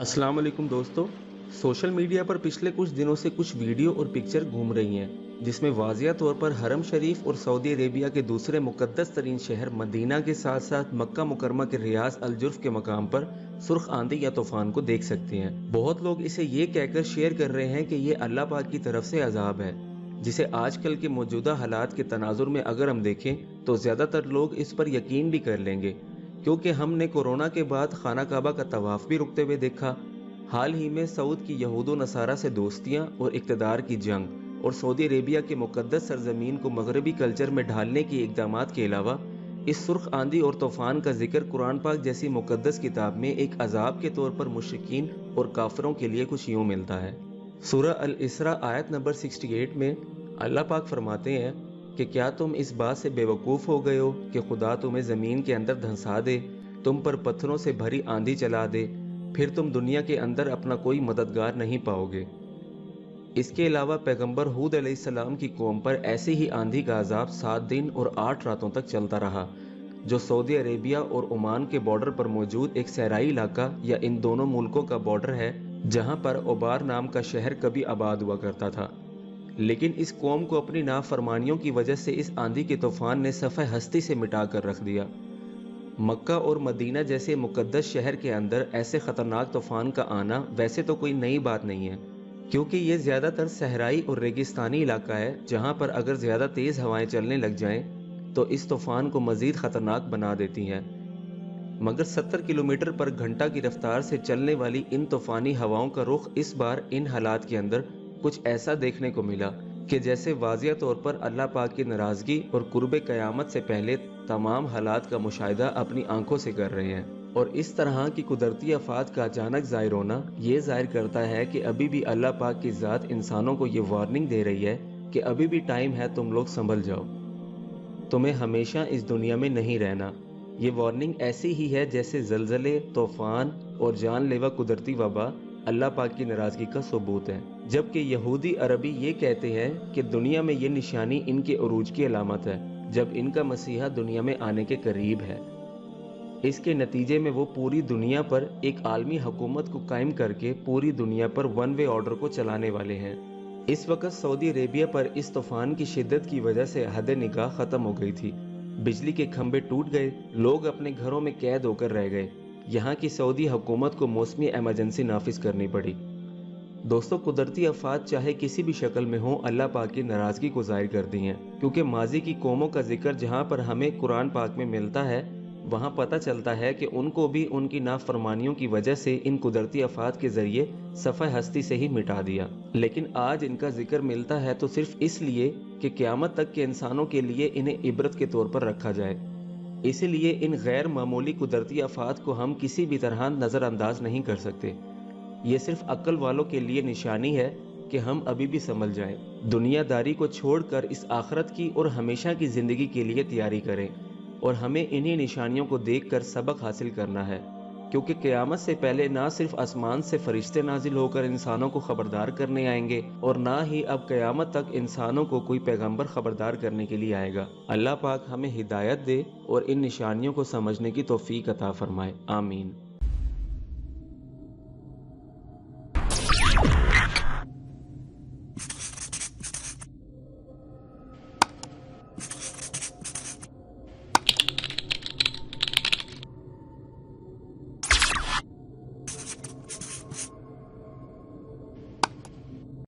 अस्सलाम वालेकुम दोस्तों। सोशल मीडिया पर पिछले कुछ दिनों से कुछ वीडियो और पिक्चर घूम रही हैं जिसमें वाज़िया तौर पर हरम शरीफ और सऊदी अरेबिया के दूसरे मुक़द्दस तरीन शहर मदीना के साथ साथ मक्का मुकरमा के रियाज अल जुर्फ के मकाम पर सुर्ख आंधी या तूफान को देख सकते हैं। बहुत लोग इसे ये कहकर शेयर कर रहे हैं कि ये अल्लाह पाक की तरफ से अजाब है, जिसे आजकल के मौजूदा हालात के तनाजुर में अगर हम देखें तो ज़्यादातर लोग इस पर यकीन भी कर लेंगे, क्योंकि हमने कोरोना के बाद खाना काबा का तवाफ भी रुकते हुए देखा। हाल ही में सऊद की यहूदो नसारा से दोस्तियां और इक़्तिदार की जंग और सऊदी अरेबिया के मुक़द्दस सरजमीन को मगरबी कल्चर में ढालने के इक़दामात के अलावा इस सुर्ख आंधी और तूफ़ान का जिक्र कुरान पाक जैसी मुक़द्दस किताब में एक अजाब के तौर पर मुशरिकीन और काफिरों के लिए कुछ यूँ मिलता है। सूरह अल इसरा आयत नंबर 68 में अल्लाह पाक फरमाते हैं कि क्या तुम इस बात से बेवकूफ़ हो गए हो कि खुदा तुम्हें ज़मीन के अंदर धंसा दे, तुम पर पत्थरों से भरी आंधी चला दे, फिर तुम दुनिया के अंदर अपना कोई मददगार नहीं पाओगे। इसके अलावा पैगंबर हूद अलैहिस्सलाम की कौम पर ऐसी ही आंधी का अजाब 7 दिन और 8 रातों तक चलता रहा, जो सऊदी अरेबिया और ओमान के बॉर्डर पर मौजूद एक सहराई इलाका या इन दोनों मुल्कों का बॉर्डर है, जहां पर ओबार नाम का शहर कभी आबाद हुआ करता था। लेकिन इस कौम को अपनी नाफरमानियों की वजह से इस आंधी के तूफान ने सफ़े हस्ती से मिटा कर रख दिया। मक्का और मदीना जैसे मुक़द्दस शहर के अंदर ऐसे ख़तरनाक तूफ़ान का आना वैसे तो कोई नई बात नहीं है, क्योंकि ये ज़्यादातर सहराई और रेगिस्तानी इलाका है, जहाँ पर अगर ज़्यादा तेज़ हवाएं चलने लग जाएं तो इस तूफ़ान को मज़ीद ख़तरनाक बना देती हैं। मगर 70 किलोमीटर पर घंटा की रफ्तार से चलने वाली इन तूफ़ानी हवाओं का रुख इस बार इन हालात के अंदर कुछ ऐसा देखने को मिला कि जैसे वाज़िया तौर पर अल्लाह पाक की नाराज़गी और कुर्ब क़यामत से पहले तमाम हालात का मुशाहिदा अपनी आंखों से कर रहे हैं। और इस तरह की कुदरती आफात का अचानक ज़ाहिर होना ये ज़ाहिर करता है कि अभी भी अल्लाह पाक की ज़ात इंसानों को ये वार्निंग दे रही है कि अभी भी टाइम है, तुम लोग संभल जाओ, तुम्हें हमेशा इस दुनिया में नहीं रहना। ये वार्निंग ऐसी ही है जैसे ज़लज़ले, तूफ़ान और जानलेवा कुदरती वबा अल्लाह पाक की नाराज़गी का सबूत है। जबकि यहूदी अरबी ये कहते हैं कि दुनिया में ये निशानी इनके उरूज की अलामत है, जब इनका मसीहा दुनिया में आने के करीब है। इसके नतीजे में वो पूरी दुनिया पर एक आलमी हुकूमत को कायम करके पूरी दुनिया पर वन वे ऑर्डर को चलाने वाले हैं। इस वक्त सऊदी अरेबिया पर इस तूफान की शिद्दत की वजह से हद निगाह ख़त्म हो गई थी। बिजली के खंभे टूट गए, लोग अपने घरों में कैद होकर रह गए। यहाँ की सऊदी हुकूमत को मौसमी इमरजेंसी नाफिज करनी पड़ी। दोस्तों, कुदरती आफात चाहे किसी भी शक्ल में हो, अल्लाह पाक की नाराज़गी को ज़ाहिर करती हैं, क्योंकि माजी की कौमों का जिक्र जहाँ पर हमें कुरान पाक में मिलता है, वहाँ पता चलता है कि उनको भी उनकी नाफरमानियों की वजह से इन कुदरती आफात के ज़रिए सफ़े हस्ती से ही मिटा दिया। लेकिन आज इनका जिक्र मिलता है तो सिर्फ इसलिए कि क़यामत तक के इंसानों के लिए इन्हें इबरत के तौर पर रखा जाए। इसीलिए इन गैर मामूली कुदरती आफात को हम किसी भी तरह नज़रअंदाज नहीं कर सकते। ये सिर्फ अक्ल वालों के लिए निशानी है कि हम अभी भी संभल जाएं, दुनियादारी को छोड़कर इस आखिरत की और हमेशा की ज़िंदगी के लिए तैयारी करें। और हमें इन्हीं निशानियों को देखकर सबक हासिल करना है, क्योंकि क़यामत से पहले ना सिर्फ आसमान से फरिश्ते नाजिल होकर इंसानों को खबरदार करने आएंगे, और ना ही अब क़यामत तक इंसानों को कोई पैगंबर खबरदार करने के लिए आएगा। अल्लाह पाक हमें हिदायत दे और इन निशानियों को समझने की तौफीक अता फरमाए। आमीन।